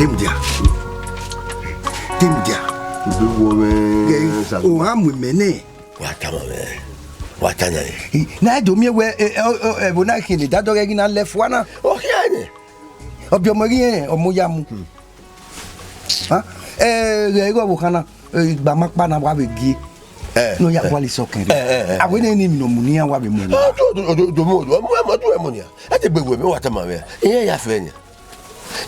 Timdia. Oh, I'm with Mene. What can I? Now, do me where when I can that dog again left one. Oh, yeah. Of your Maria or Moyam. Huh? Eguavoen, Bamakbana Wabigi. No, ya wali sokin. I wouldn't even know Munia Wabi Moon. The mood, what do ammonia? At the big women, what am I? Yeah, friend.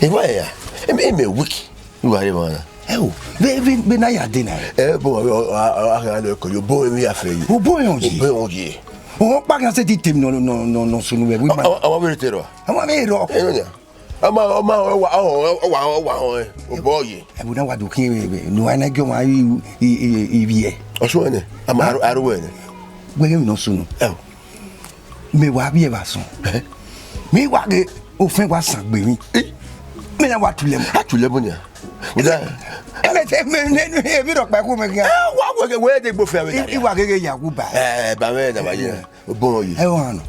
If I am a week, you are one. Oh, been I at dinner. Boy, you boy me after you. Oh, boy, oh, ye. Oh, back and said it, no, soon. I want to I'm boy. I would not want to hear no, I go my EVA. Or so, I'm out of way. Well, no soon. Oh, may what be ever soon. Me what the offend was sunk with me. Me, I want to live to Lebanon. Me rock back home again. What where they both have it? You are getting Yaguba. By boy, I want.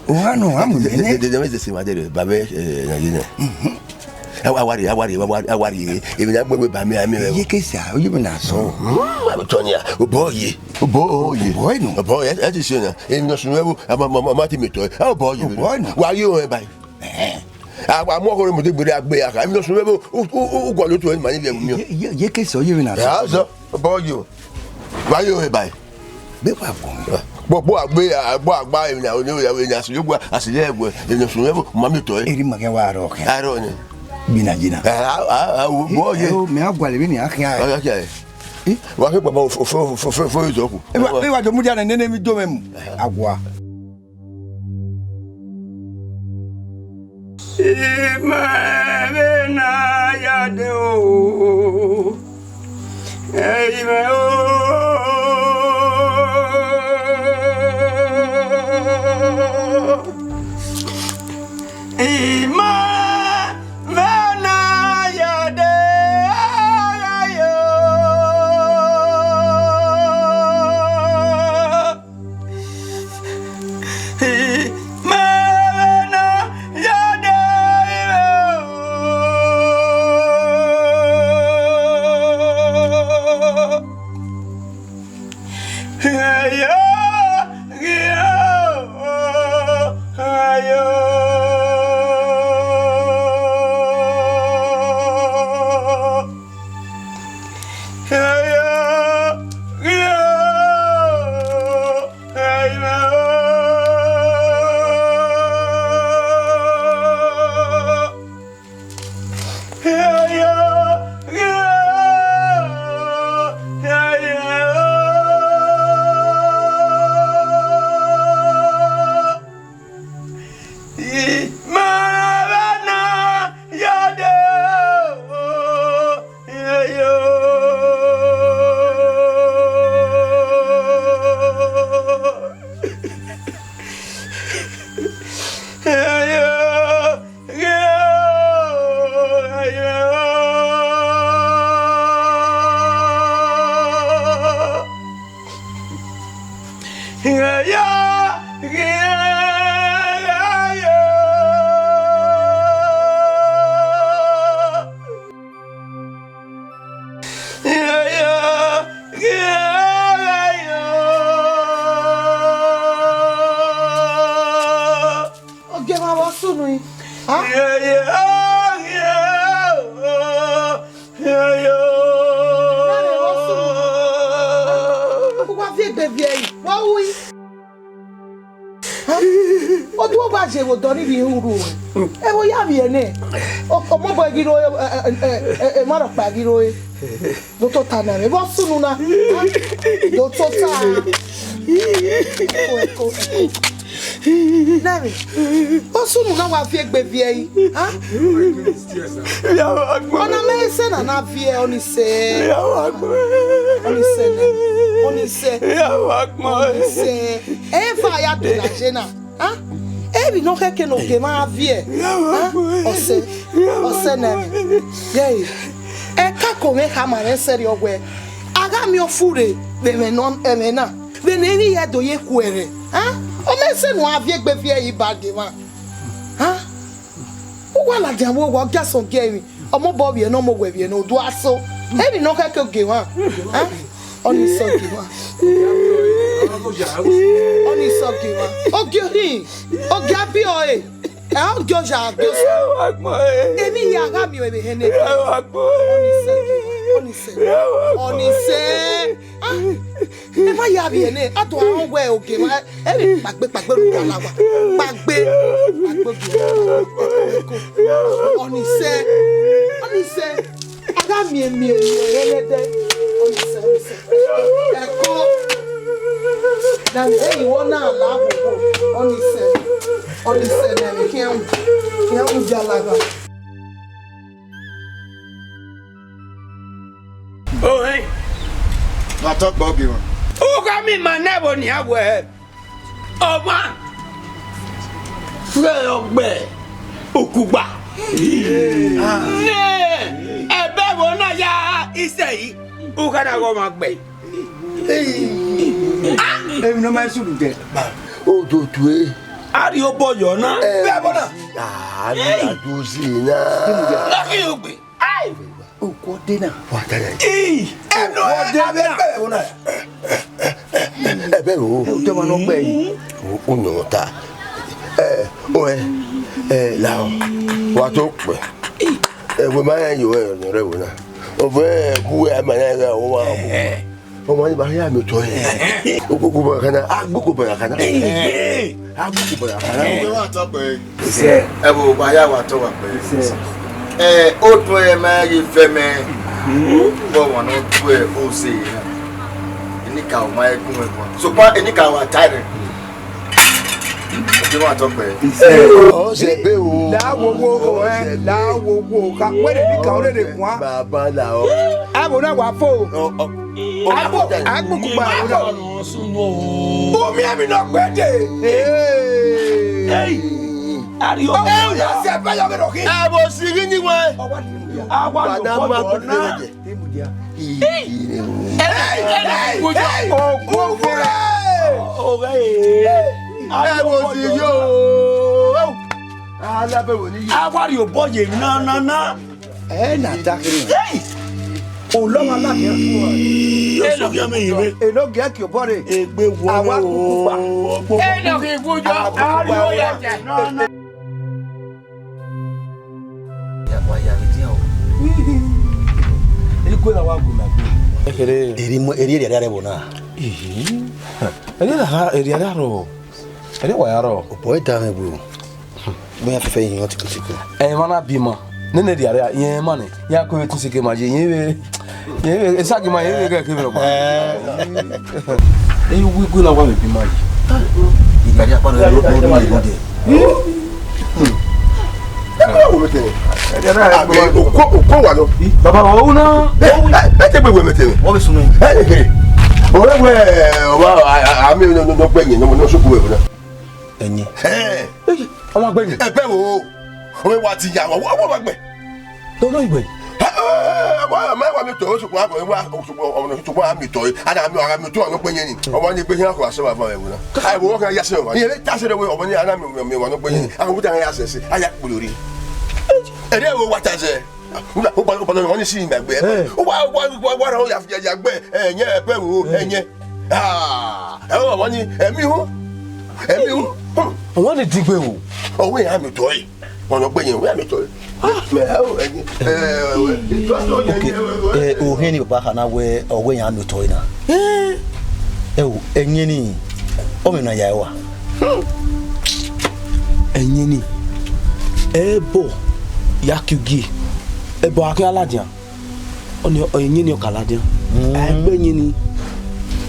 Oh, no, I'm the same idea. Babe, I worry. Even that way by me, I mean, you can say, you will not so. Tonya, boy, no, a boy, that is sooner. In no, I'm a multimeter. Oh, boy, why you by? I'm more going to be I'm not sure who got to money. You can so you in a boy, you. Why you by? But buy now, as you were as you were in the Sunevo, Mammy toy, Magawaro. I don't know. Binagina. Me have got okay. What about for you? We were the Mujan and enemy domain. Agua. Nami, osu nu na wa fi egbe vie yi, ha? Ona me se na na vie oni se. Oni se. E fa ya to la jena, ha? E bi no keke no ke ma vie, ha? Ose na. Yey. E ka ko me ka ma re seri ogwe. Aga mi ofure be me non emena. Be ne ni ya do ye kwere, ha? O me se no avie gbe vie yi bagi ma. Ha? wala jambo wa gaso gemi omo bo bi no mo gwa bi no do aso e bi no ka ke ge wa oni so ge wa oni so ge wa o ge ri o ga bi o e o ge ja ge so e mi ya ga mi o be hene oni se e ma ya bi ene ato awon we o ge wa e bi pagbe ru ala wa pagbe oni se aga mi elede oni se eko na e wona la wo oni se na me kian jalaga oh hey ma talk about you o ga mi ma nebo ni awe o ma fre ogbe okugba ne ebe wo na ya ise yi o ga na go ma gbe Èmi no ma sulu de. O to tué. Ari o boyo na. Be bo na. Ah, ni adu si na. La ki o gbe. Ai. O ko de na. Wa ta ya. Eno o de be wo na. Ebe o. O to ma no gbe yi. O no ta. La o. Wa to pe. We ma yan yo no re wo na. O be ku e ma yan ga o wa. O ma ni ba ya mi to e. O ko ba kana. Agbo ba kana. Agbo ba kana. we want talk about Se. e bo ba ya wa talk about o to e ma ri fe me bo won no to e o se ni ka o ma e kun e ko so pa ni ka wa tire we want talk about O se be o. La wo ka we de ni ka o de kwa. Baba la o. Abo na wa fo. Agbo ku ba o. O mi ami no gbe de. Hey. Ari o. Ya se pa yo me ro ki. Abo siri ni wa. Awa Bana ma lo ku na. de. Hey. O ko fura. O hey. Abo siri o. Ala be wo ni. Awari o boye na. Na takiri. Hey. O lo ma la ke fu o. Eno ki me yibe. E lo ge ki o bore. Egbe wo. Awa kuku pa. Eno ki fujo. Ari o ya je. Na. ya wa ya mi ti o Ele ko la wa gu na gbe. Ekere. eri re bona Ele la eri ara ro. Ele wa ya ro. o boy ta me bu mo ya fefe yin o ti ko E mana bimo. Nene di ara yen mane. Ya ko etu sike ma je yen we esagi ma yen we ga ke me ro ba. E wi gu la wa me bimo yi. iri ya pa lo lo de Wo me tele. O ko wa lo. Baba wa una. E te gbe we me tele. o be sunu E kere. O re we o wa ami no gbe yin no so ku we na. enyi Ọmọ gbe ni. E be wo. O we wa ti ya wo wa gbe. To no igbe. Wa mi to o so ku wa o so ku mi to ana mi to no gbe yin ni. O wa ni gbe yin akwa se wa fa we na. Ai wo kan ya se wa. Ni ele ta se de we o ni ana mi wa no gbe yin. Aka bu ta ya se se aya polori. E de wo wa ta se. O pa no ni si mi gbe. O wa ra o ya gbe enye e pe wo enye. E wo ni emi hu. Wọ́n lè digbe o. Ọwọ́ yẹn àmì tọ́ yìí wọ́n lọ gbé yẹn wọ́n àmì tọ́ yìí. o he ni baba kana we o we yan mi to ina o enyi ni o me na ya wa Ẹ̀yin ni. Ebo yakugi. Ebo akaladian. Oni ẹ̀yin ni okaladian. Agbeyin ni.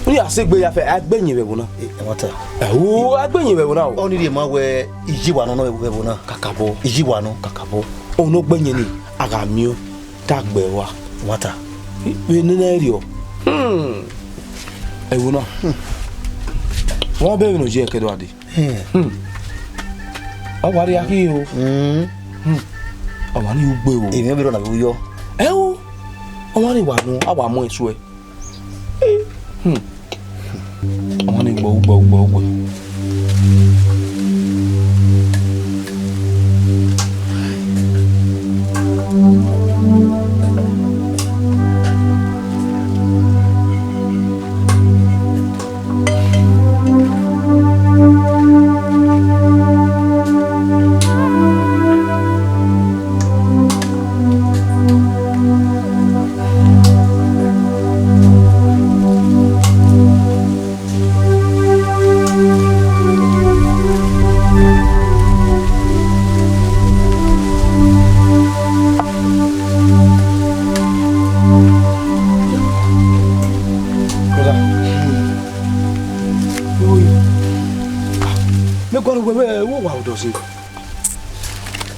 Oni asegbe ya fe agbeyin be wona. e mata Ewo agbeyin be wona o. o ni de ma we iji wa no no we bona Kakabo. iji wa no Kakabo. Ono gbeyin ni agamio tagbe wa. mata We ni na ri o. Ewo na. Wọ́n be no je kedo ade. Awari aki o. Awari ugbe o. èmi be ro na bi yo Ẹ o. Awari wa nu awa mo eso e. Awari gbo.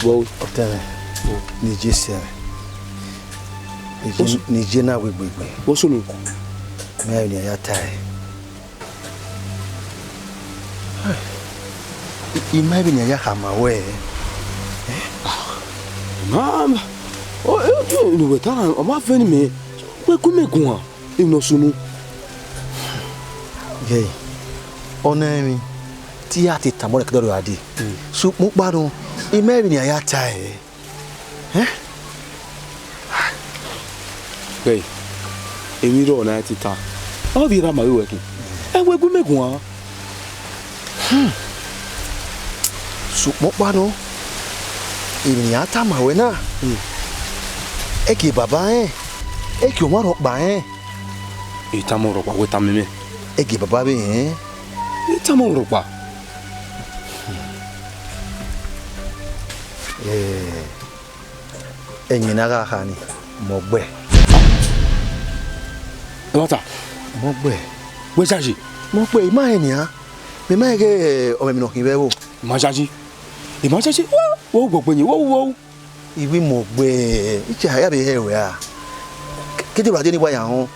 Wow. Otele. Nije se. Nije na we. What's on? Me ni ya tai. Ima bi ni ya hama we. Mama. Oh, eu não vou estar. Ama vendo me. We come com a. Eu não sunu. Yey. Onemi. Ti ya ti tamore kedoro adi. So mo gbadun. Ima bi ni ya tai. Hey. Emi ro na ti ta. O bi ra ma we working. We come com a. So mo gbadun. Emi ya ta ma we na. Eki baba eki o ma ro pa Itamoro pa we tameme. Eki baba be Itamoro pa. Enyi na ga khani mo gbe. Lota. Mo gbe. We jaji. Mo gbe ma enia. Me ma ke o me no kin be wo. Ma jaji. E ma jaji. Wo gbogbo yin wo. Iwi mo gbe. Ichi aya be he we a. Kete ba de ni wa ya hon.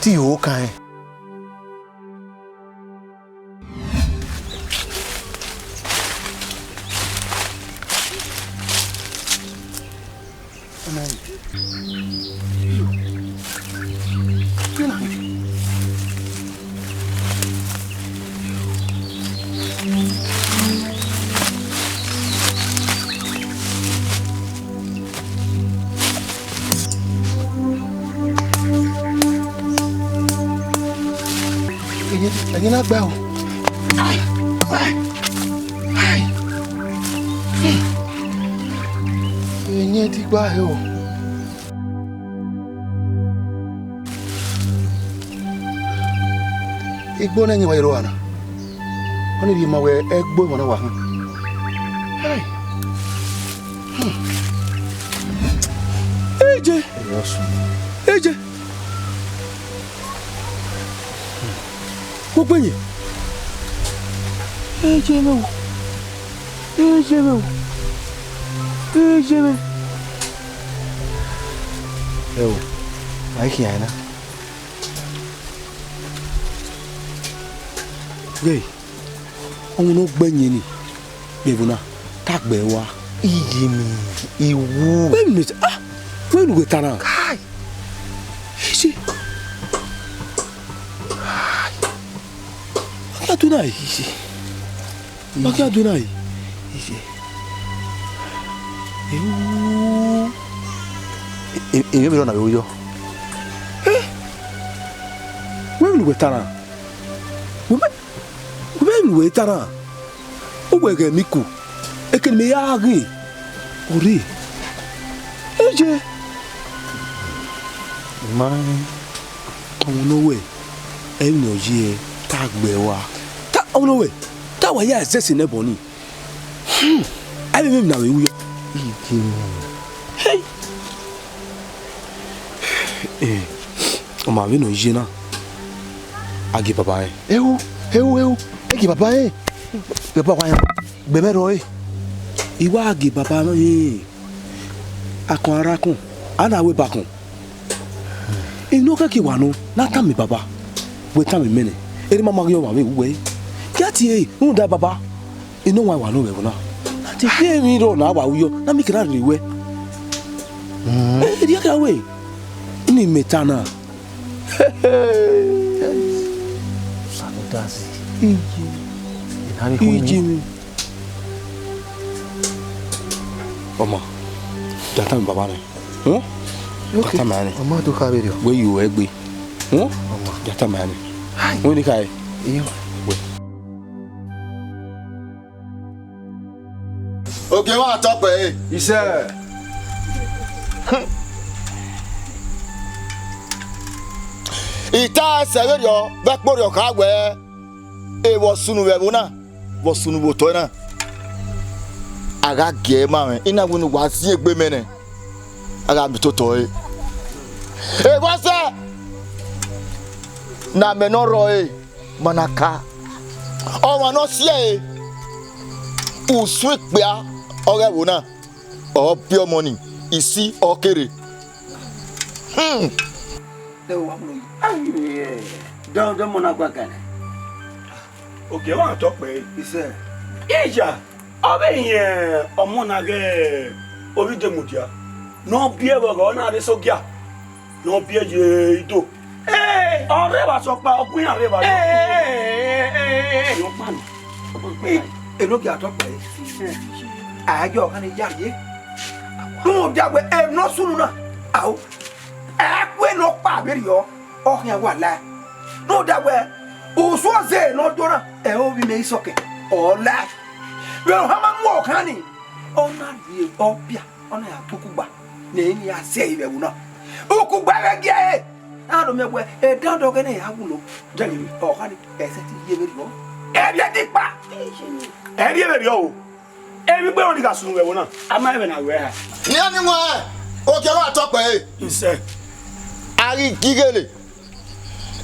Ti o kan. Lagi nak bau. Ini ti gba he o. Igbo na nyi wa iro ana. Oni bi ma we egbo mo na wa han. Eje. Eje. Gbogbo yín. Eje me. Yo. Ai ki ai na. Gay. Ohun no gbeyin ni. Bebuna. Ta gbe wa. Iye mi. Iwu. Wait a minute. When we tana. Kai. Eje. Adunai. Maki Adunai. Emi mi lo na be uyo. When we tana. When we tana. O we ge miku. Eken me ya agi. Ori. Eje. Man. Ohun no we. E mi oji ta gbe wa. Oh no way. That way ya access in ebony. I remember now we. Hey. Ma we no jina. Agi papa e. Ewu. Egi papa e. Be papa yan. Gbe mero e. Iwa agi papa no e. Akon arakun. Ana we bakun. Inu ka ki wa no. Na ta mi baba. We ta mi mene. Eri mama yo wa we. Yati da baba ino wa no be na ati pe mi ro na wa uyo na mi kira riwe ri aka we ni metana Sanudasi iji Oma data mi baba ne data ma ne Oma do ka be rio we you egbe data ma ne we ni kai iyo Okay, wa top eh. Iṣẹ́. Ita severio be kporio ka gbe. E wo sunu we bona. Wo sunu bo to na. Aga ge ma me. Ina wonu wa si egbe me ne. Aga bi to to e. E wo se. Na me no ro e. Manaka. O wa no si e. Uswik bia. Ọ̀rẹ́ wo náà or pure money isi or kere. Don't wanna go again. Okay, I want to talk with you. Sir, Asia, over here, Omonage, Ovidemudia. No beer, we're going to so yeah. No beer, you do. Hey, all river so far, we are river. Hey, no man. Hey, look at talk with you. I go on a yard. No, that way, no sooner. Out. I will not pay you. Oh, yeah, what? No, that way. Oh, so say, no, Dora. Oh, we may socket. Or laugh. Well, how much more, honey? Oh, not you. Oh, yeah. On a Kukuba. Nay, I say, they will not. Oh, Kuba, gay. I don't know where a dog and a hulu. Jenny, oh, honey, as it is. Every every go. Everybody got some. I'm not even aware. Anyone? Okay, I talk with you, sir. I giggle.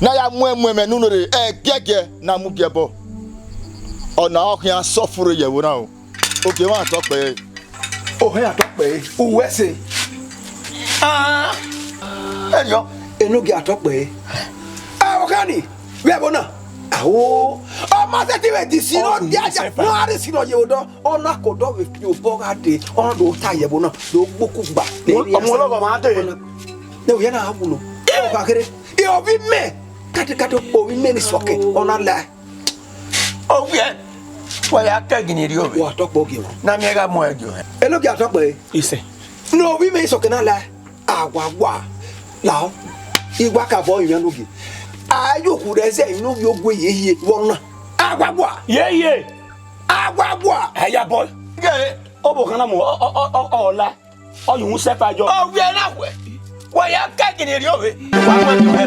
Na ya mwe nu no de gege na mu gebo ona ohia sofuru ye wo na o oke wa to pe o he ato pe o wese eyo enogi ato pe o kani we bona awo o ma se ti we di si no di aja no ari si no ye odo ona ko do we fi o bo ga de ona do ta ye bona do gboku gba omo logo ma de ne o ye na abulo o ka kere e o bi me Kati owi meni soke ona la. Owie. Wa ya ka gini ri owe. Wa topo gi won. Na mi ga mo ejo. Elo gi atopo e. Ise. No owi meni soke na la. Agwagwa. Lao. Igwa ka bo yan ogi. Ayo ku re se inu bi ogwe yeye won na. Agwagwa. Yeye. Agwagwa. Eya boy. Gere. Obo kan na mo ola. Oyun se fa jo. Owie na we. Wa ya ka gini ri owe. Wa mo ejo he.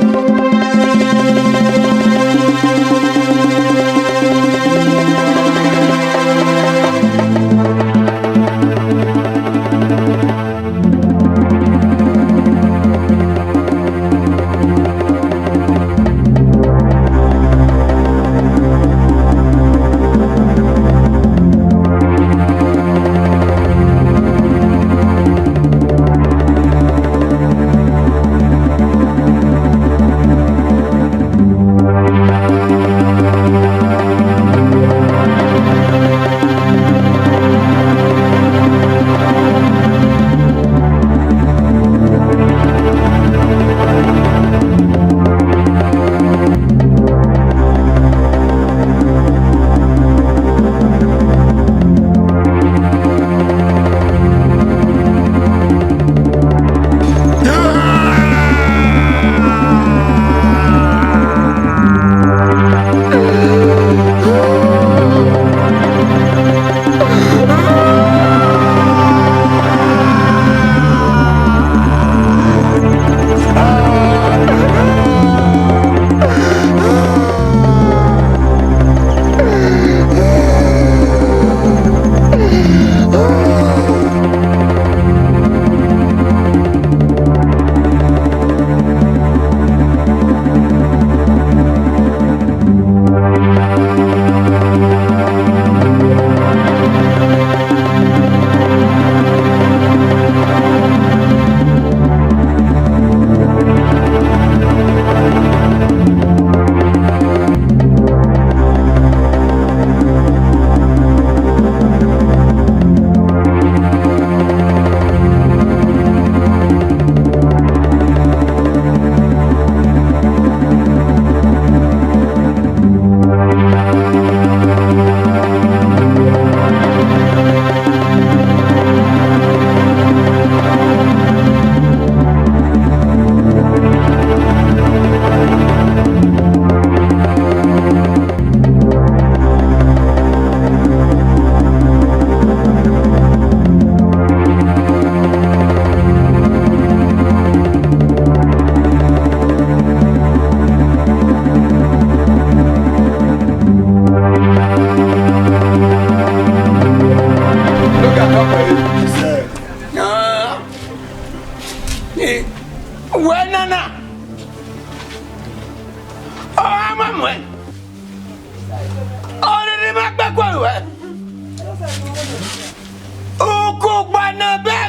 Uku bana be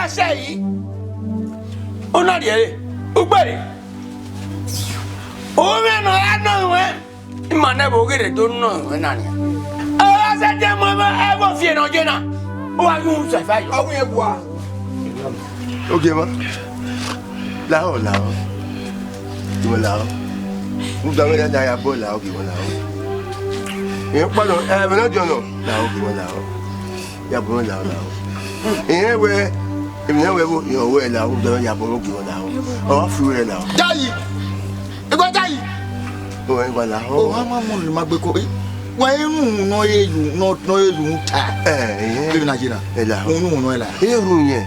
ya sei. Ona die. Ugbere. O me no ano we. Imane bo gere to no we na ni. Ah se je mo e bo fie no je na. O wa yun se fa yo. Ogun egua. Okay ma. Lao. Iwo lao. Uda me na ya bo lao ki wo lao. E pa no me no jo no. Lao ki wo lao. Ya bo lao. E we èmi we bo yo we lao uda ya bo ki wo lao. O fi we lao. Jayi. Ego jayi. O e wa lao. O ma mo le magbe ko. Wa irun no elu ta. Lebi na jina. E lao. Onu no ela. E run yen.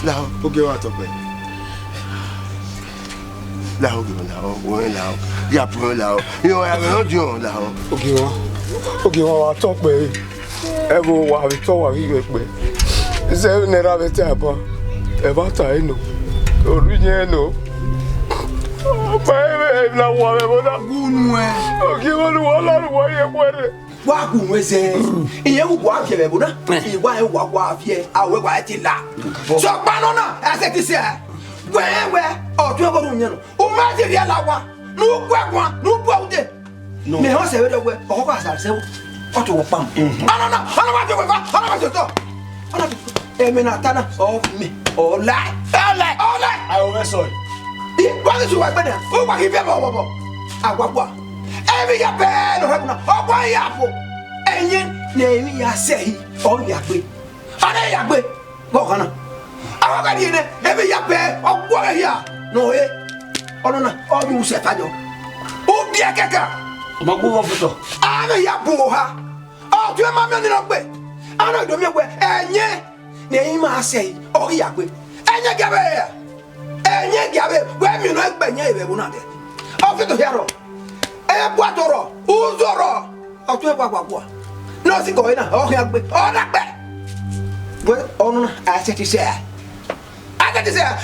Lao. Oge wa to pe. Lao ki wo lao. O e lao. Ya bo lao. Yo ya me no jo lao. Oge wa to pe. E bo wa bi to wa wi pe. Se nera be te aba. E ba ta eno. Oru yen no. Baby, la wa me bona. Gunu e. Oge wa lu wa la wa ye kwere. Wa gunu e se. Iye wu wa fie be bona. Iwa e wa fie. Awe wa ti la. So pa no na, e se ti se. We o tu e bo ru yen no. O ma ti ri la wa. Nu gwa, nu bo ude. Me ho se we de we. O ko asa se wo. O to wo pam. Ana wa ti we fa. Ana wa ti to. Ana emi na tana o me. O lai. Ayo me so. Wọ́n ti sùn wá gbẹ́dẹ̀, ó wà kí fẹ́ bọ̀. Àgbàgbọ́, ẹ̀mí ya bẹ́ẹ̀ lọ́rẹ́ kùnà, ọgbọ́n yà fò. Ẹ̀yin ni ẹ̀mí ya sẹ́yìn, ọ̀ yà gbé. Ọ̀dẹ̀ yà gbé, bọ̀ kan náà. Àwọn kan yìí ni ẹ̀mí ya bẹ́ẹ̀ ọgbọ́n yà yà n'òye. Ọ̀nà náà, ọ̀dún wùsẹ̀ fàjọ. Ó bí ẹ kẹ́kẹ́. Ọmọ kó wọ́n fọ́tọ̀. Àmì ya bùn wò ha. Ọ̀tún ẹ̀ máa mi ọ̀nà gbé. Àwọn ìdòmí ẹgbẹ́ ẹ̀yin ni ẹ̀yin máa sẹ́yìn, ọ̀ yà gbé. Ẹ̀yin gẹ́gẹ́ yà. Enye giabe we mi no egbenye ibebu na de o fito hiaro e buatoro uzoro o tu e gbagbo no si go ina o hia gbe o na gbe we onu na a se ti se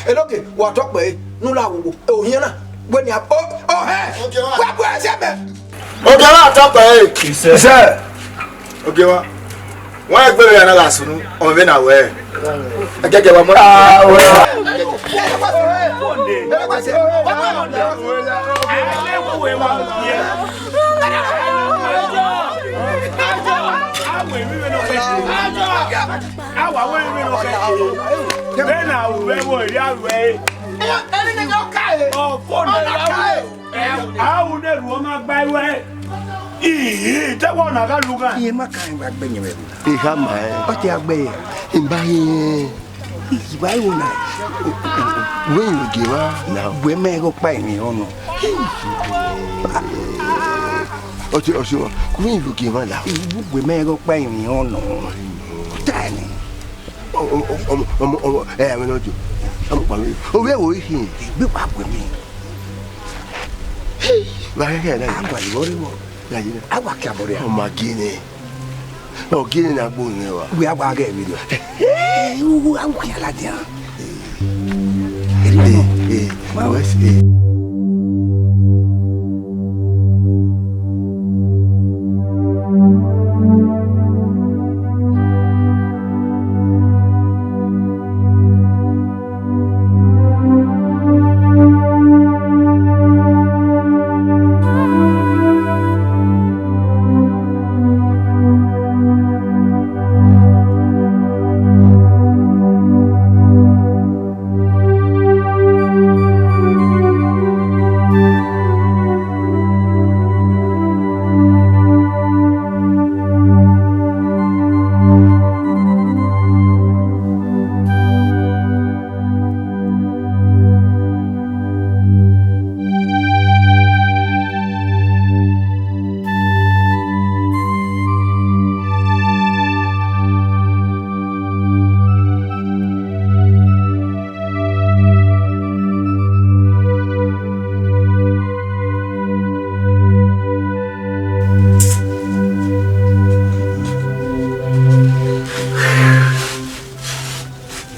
e loke wa to pe nu la wo o hia na we ni o he wa bu ase me Oge wa to pe. se Oge wa. Wa egbe re na la sunu. O me na we. Ajeje wa mo. iye makan gba gbenye we E ha ma. o ti agbe Imba yin. iba iwo na We you give na. we me go pa ni onu Oṣù we you give na. we me go pa ni onu tani Ọmọ ẹ me no jo. Ọmọ pa mi. O we wo hin. gbe pa gbe mi Ba ke na. agba iwori wo Ya yin. agba ki abore O ma gini. O gini na gbo ni wa. we agba ga video wu agba ya la dia West eh.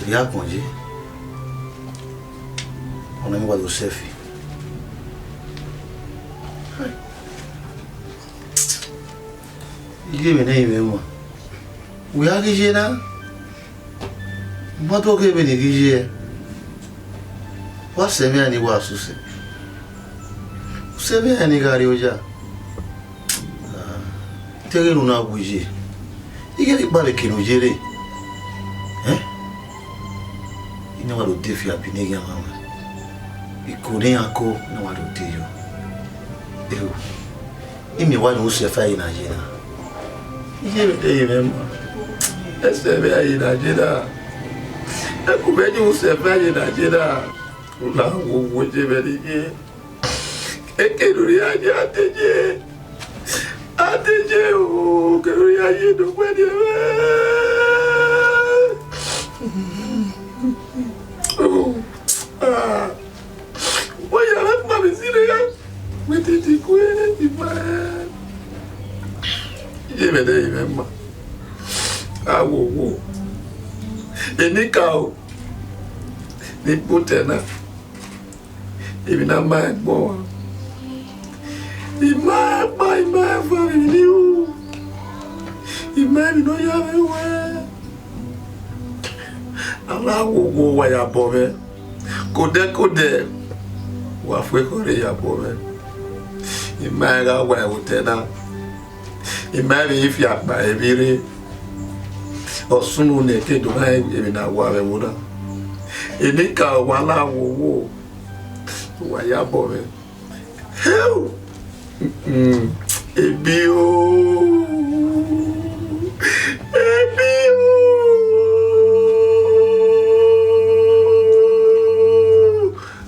Ya konje. Ona mi wa do selfie. Ile me na ibe mo. We are gije na. Mato ke beni gije. Wa semi ani wa suse. Semi ani gari oja. Tere nuna buje. Ige ni bale kinu jere. Ina wa do defi apinegi mama. Ikone ako na wa do teyo. Ewu. Imi wa no se fa ina jena. Ige be dey mema. Ese be ayi na jena. Eku be ni se fa ina jena. Ula wo je be ni. Eke lórí aje ateje. Ateje o ke lórí aje do pe ni Oya la pa mi sire ya. We ti di kwe di ba. Ye be dey mema. Awo. Eni ka o. Ni potena. Ebi na ma gbo. Ima fa mi o. Ima mi no ya we. Ala wo wa ya bo me. Kode. Wa fwe kore ya bo me. Ima ga wa o tena. Ima mi fi apa ebire. Osunu ne ke do na ebi na wa we wo na. Eni ka wa la wo. Wa ya bo me. Hell. Ebio.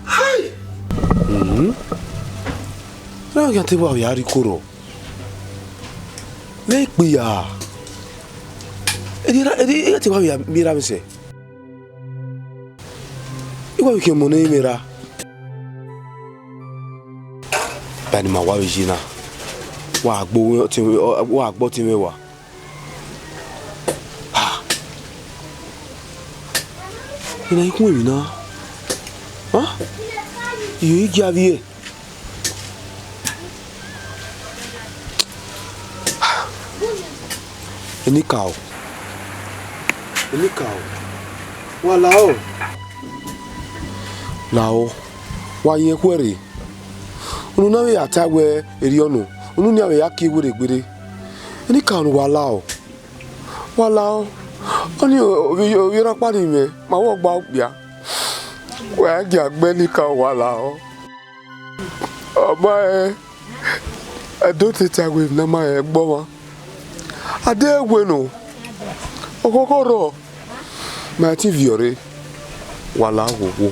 Hi. Na ya te wa ya ri koro. Le pe ya. Edi te wa ya mira mi se. Iwa ke mo ne mira. Bani ma wa jina. Wa gbo ti me wa. Ina ikun mi na. Iyo igi avie. Eni kao. Wa lao. Wa ye kwere. Unu na we atagwe eriono. Unu ni awe yaki wure gbere. Eni kao nu wa lao. Oni o yera pa ni me. Ma wo gba opia. Wa gi agbe ni kao wa lao. Oba I don't tagwe na ma e gbo wa. Ade egwe no. Okokoro. Ma ti viore. Wa lao wo.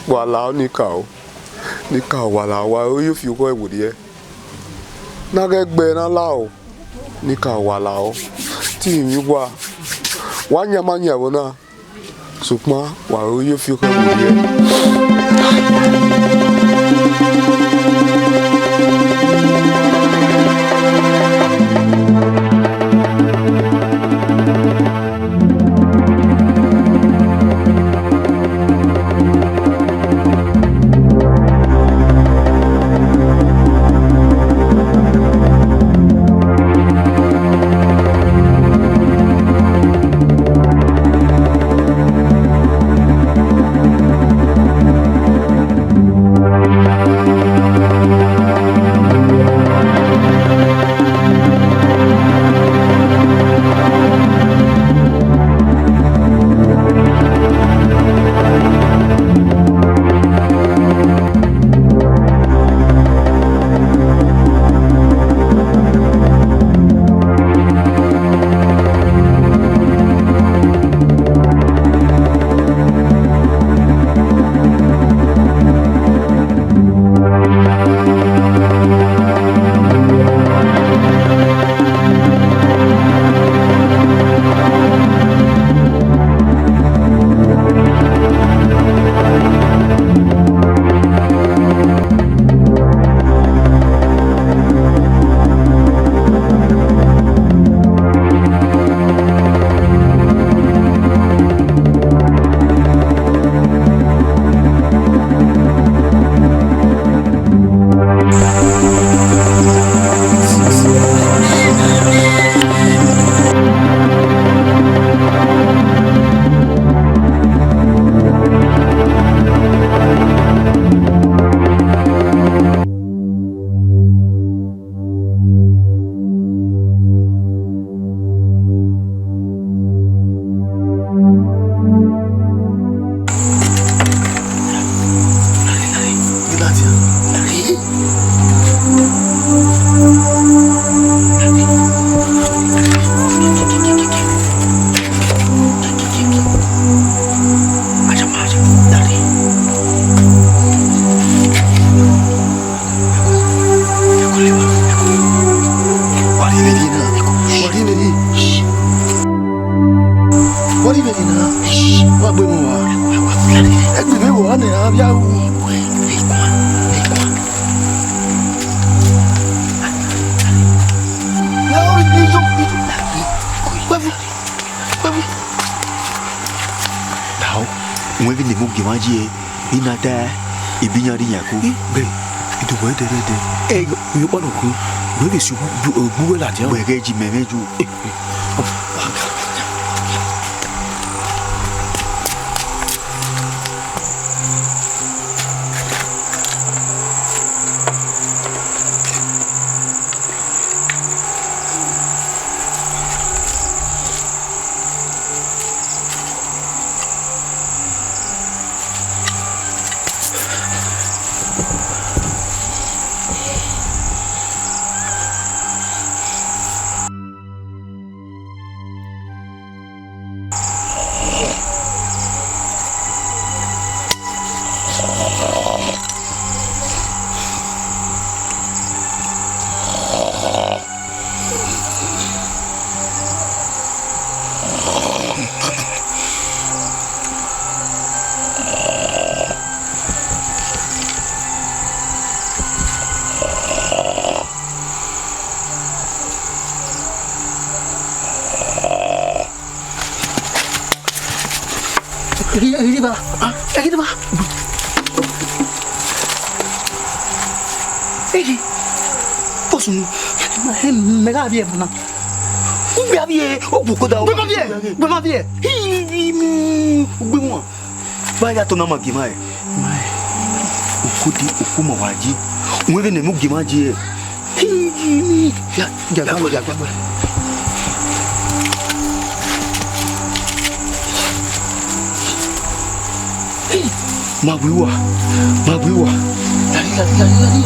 Wa lao ni kao. Ni ka wala wa o fi ko ewo die na ge gbe na la o ni ka wala o ti mi wa nya ma nya wo na supma wa o fi ko ewo die gbé wọn wá. Ẹgbẹ́ mi wọ̀ ọ́ ní abíyá wù. Tahu, mwen vi ne mou gima ji ina da ibinya ri yako. Be, itu boy de. Yo pa no ku. Mwen vi su bu la dia. Mwen ge ji meme ju. Lagi ba? Lagi ba? Posun. Mega bien mana. Bien bien. O buko da. Bien bien. Ugbe mo. Ba ya to na magima e. Mai. Ukudi ukuma waji. Unwe ne mu gima ji e. Ya ga. Magwiwa. Lari.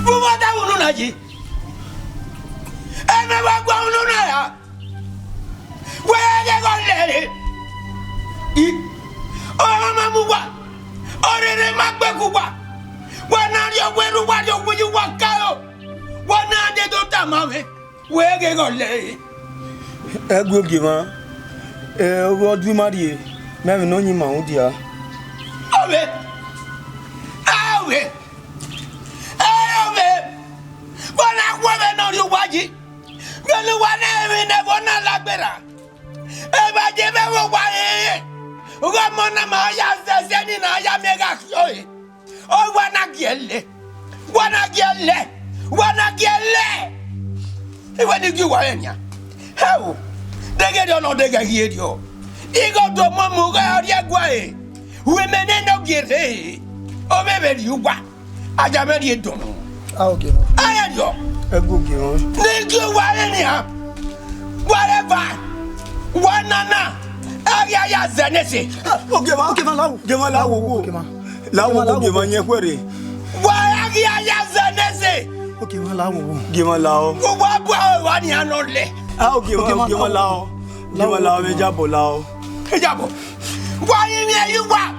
Buwa da wunu na ji. Eme wa gwa wunu na ya. Wege go lere. O ma mu wa. Orere ma gbe ku wa. Wa na ri ogweru wa ri ogweju wa ka o. Wa na de do ta ma we. Wege go lere. Egwu gima. Owo du mari. Me no yin ma hun dia. Awe. Bona kwebe no ri waji. Gelu wa na mi ne bona lagbera. E ba je be wo wa e. Ugo mo na ma ya se ni na ya mega kyo e. O wa na giele. E wa ni gi wa enya. How? Dege do no dege gi edio. Igo do mo mu ga ri agwa e. We mene no gire. O bebe ri ugwa. Aja me ri edonu. Okay. Ayo. Egwu gima. Thank you, Warenia. Whatever. Wanana. Aya Zenesi. Okay, ma lawo. Gima lawo. Okay, ma. Lawo gima nye kwere. Aya Zenesi. Okay, ma lawo. Gima lawo. Wa bwa wa ni anole. Okay, ma gima lawo. Gima lawo me jabo lawo. Ejabo. Wa yin you wa.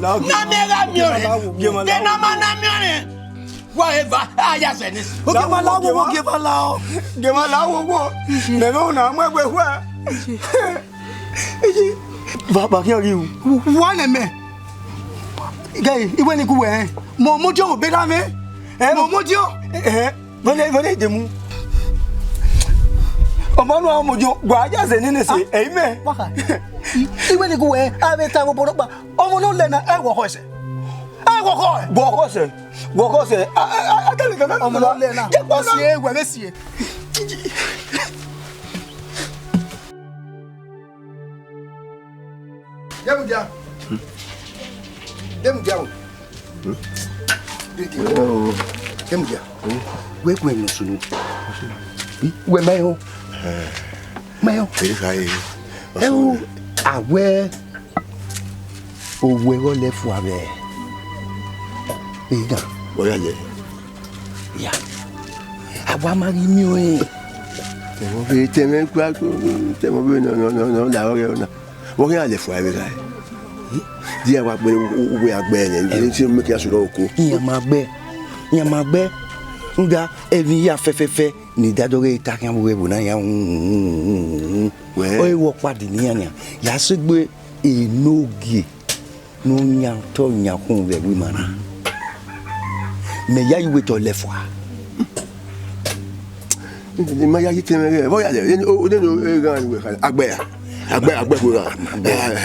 Na me ga miore. Gima lawo. Na ma na miore. Whatever, aya Zenesi. Okay, ma lawo. Gima lawo. Me no na mwegwe kwa. Ba kí ori o. Wa na me. Guy, iwe ni ku we. Mo jo be da me. Mo jo. Venez de mou. Omanu amojo gwa aja se nene se amen. Waka. Iwe ni kuwe ave ta bo poropa. Omo no le na e wo ho se. E wo ho. Go ho se. Akele kana. Omo no le na. Mesie gwa mesie. Yamuja. Yamuja. Yamuja. We kwen no sunu. We mayo. Mayo. Eu awe owe o le fu abe. Ida. Oya le. Ya. Awa mari mi o e. Temo kwa no la ore na. Wo ke ale fu abe ga. Di awa pe we agbe ni ti mo ki asuro oko. Iya ma gbe. Nga evi ya fefefe ni dadore itakan we bu na ya. O e wo padi ni ya. Ya segbe enogie no nya to nya kun we wi mana. Me ya iwe to lefwa. Ni ma ya yi temo re. Wo ya le o de no gan we agbe ya. Agbe go ra.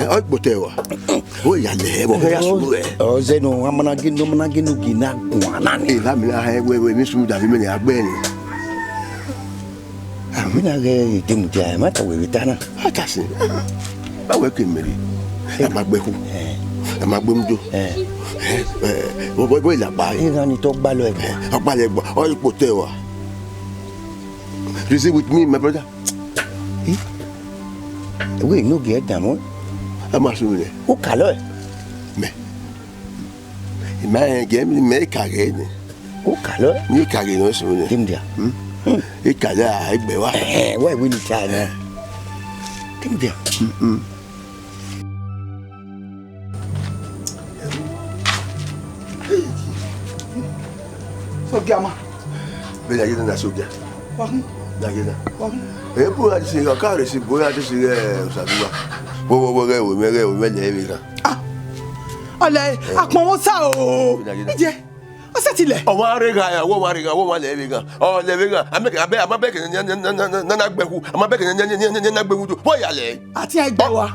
O potewa. O ya le bo ya su e. O ze no amana ginu gina gwana ni. E va mi la he we mi su da vi me ni agbe ni. Amina ge timu ja ma ta we bitana. Atasi. Ba we ke meri. E ma gbe ku. E ma gbe mjo. Bo la ba. E ni to gba lo e gbo. O gba le gbo. O potewa. You see with me my brother. We no get damo. Ama su le. O kalo e. Me. Ma ge mi me kage ni. O kalo e. Ni kage no su le. Timdia. E kage a igbe wa. We we ni ta na. Timdia. So gama. Be la yena na so ja. Wa. La yena. Wa. E po a se ka re si bo ya se osaduwa. Wo re o me le bi kan. Ole apon wo sa o. Ije. O se ti le. O wa re ga ya, wo wa le bi kan. O le bi kan. Ama be ke na gbeku. Ama be ke na gbeku do. Wo ya le. Ati egbe wa.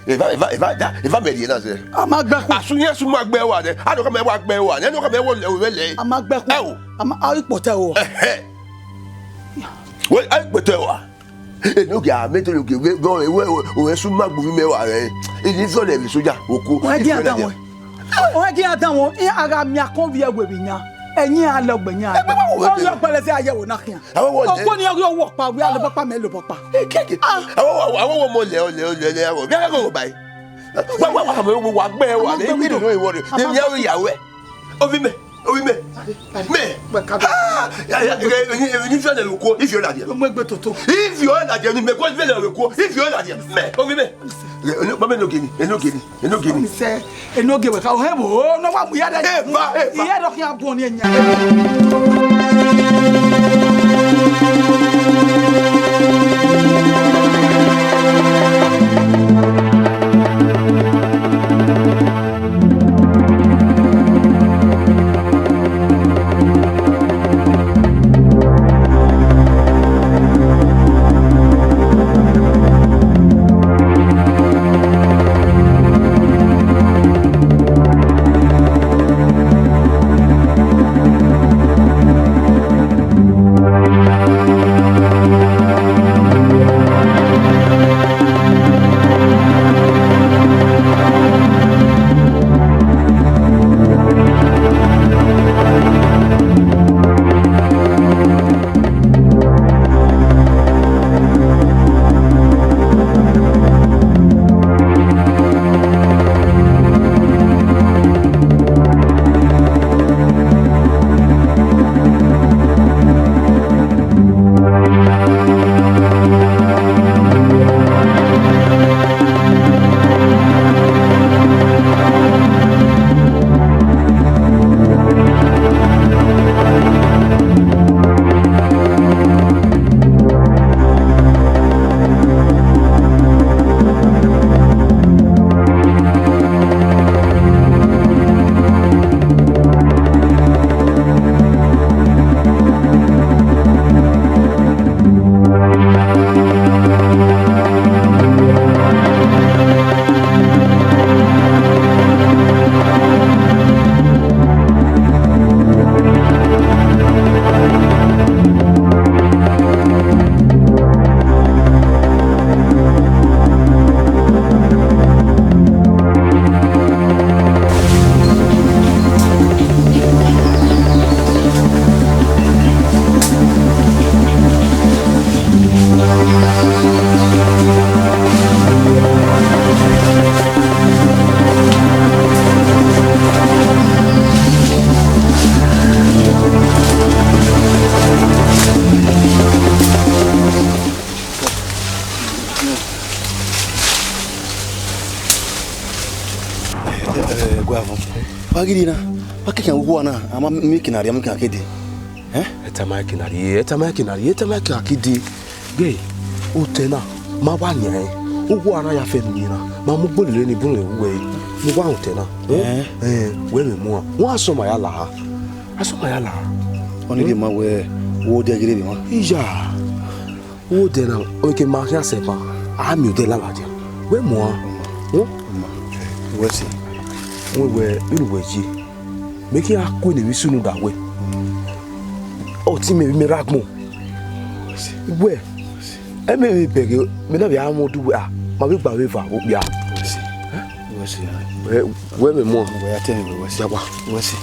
Eva me na se. Ama gbeku. Asunye su ma gbe wa de. A do ka me wa gbe wa. Ne do ka me wo le. Ama gbeku. Ama ipote o. We ai gbote wa. Enu ki a meto lo ki we o su ma gbu mi mewa re. Ini so le bi soja oku. Wọ́n di àtàwọn. Wọ́n di àtàwọn. In ara mi akon bi egbe bi nya. Ẹ̀yin alogbeyan. O lo pele se ayewo na kian. Opo ni ori owo pa wi ale papa me lo papa. Àwọn wo mo le awo. Bi a ko bai. Wa gbe wa ni bi do iwo re. Ni ya wi yawe. O bi me. If you're the local, if you're not there, if you're not there, you may go to the local. If you're not there, oh, me, Mamma no guinea, and no guinea, and no guinea. Say, and no give a cow. No one we had a head of your pony. bagiri na akeke wo na ama miki na riam ka kede etamaki akidi ge o tena ma wa nya ugwu ara ya fe ni na ma mu gbolele ni bun ewu mo wa o tena we me mu won asoma ya la oni bi ma we wo de gire bi ma ija wo de na o ke ma ya se pa a mi o de la la je we mu we si we iruwe ji make ya ko ni wisunu da we o ti me ragmo we e me bege me na bia amodu we ma be gba we va o bia we me mo we ya tell me we si ya ba we si